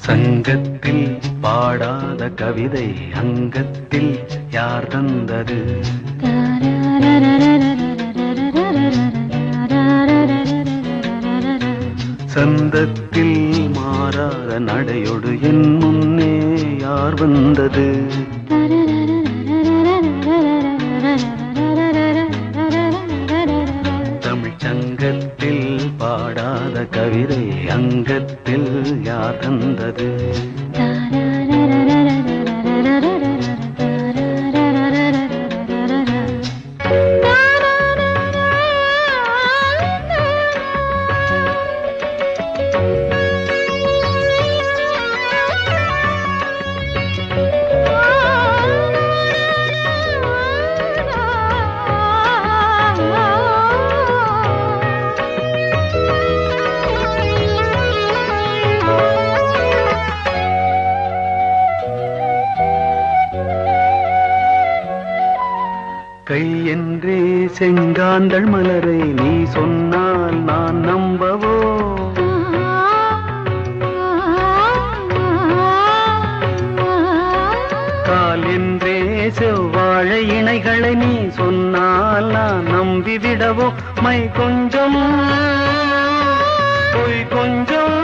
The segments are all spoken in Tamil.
சங்கத்தில் பாடாத கவிதை அங்கத்தில் யார் தந்தது? சந்தத்தில் மாறாத நடையோடு என் முன்னே யார் வந்தது? தமிழ் சங்கத்தில் பாடாத கவிதை அங்கத்தில் யார் தந்தது? கை என்றே செங்காந்தள் மலரை நீ சொன்னால் நான் நம்பவோ? கால் என்றே செவ்வாழை இணைகளை நீ சொன்னால் நான் நம்பிவிடவோ? மை கொஞ்சம் பொய் கொஞ்சம்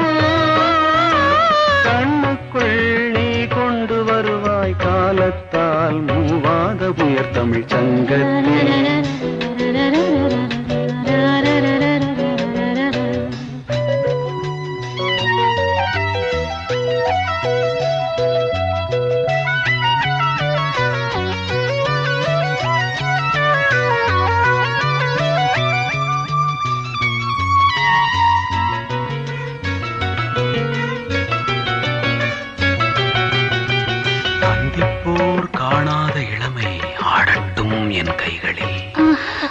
கண்ணுக்குள் நீ கொண்டு வருவாய் காலத்தால் மூவாத உயர் தமிழ் சங்கத்தில். சந்திப்போர் காணாத இளமை ஆடட்டும் என் கைகளில்.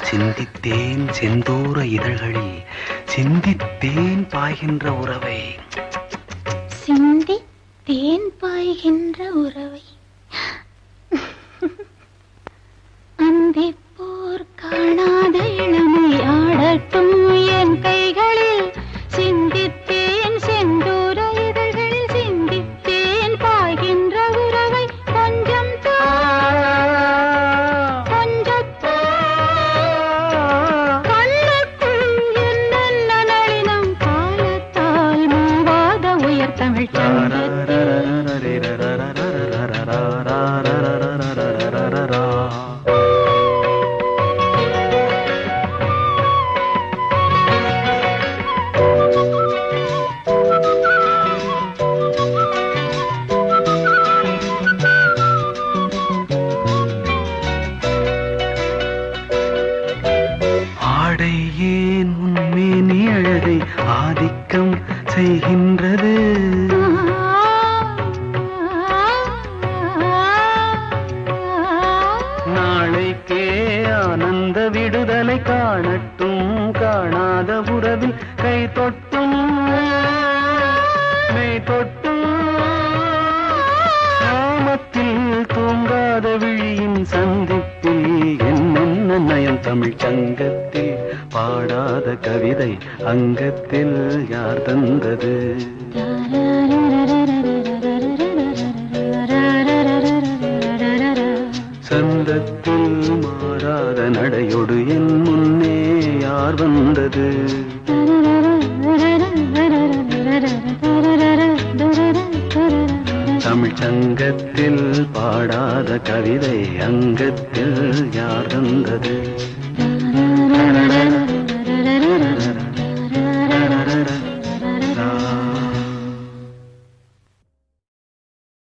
சிந்தித்தேன் செந்தூர இதழ்களில் சிந்தித்தேன் பாய்கின்ற உறவை. சிந்தித்தேன் பாய்கின்ற உறவை. அந்திப்போர் காணாத இளமை ஆடட்டும் என் கைகளில். சிந்தித்தேன் செந்தூர இதழ்களில் சிந்தித்தேன் பாய்கின்ற உறவை. கொஞ்சம் கண்ணுக்குள் என்னென்ன நளினம் காலத்தால் மூவாத உயர் தமிழ் ஆடை ஏன் உன்மேனி அழகை ஆதிக்கம் செய்கின்றது? நாளைக்கே ஆனந்த விடுதலை காணட்டும் காணாத உறவில் கை தொட்டும் மெய் தொட்டும் நாமத்தில் தூங்காத விழியின் சந்திப்பில் என்னென்ன நயம் தமிழ் சங்கத்தில் பாடாத கவிதை அங்கத்தில் யார் தந்தது? சந்தத்தில் மாறாத நடையோடு என் முன்னே யார் வந்தது? தமிழ் சங்கத்தில் பாடாத கவிதை அங்கத்தில் யார் தந்தது?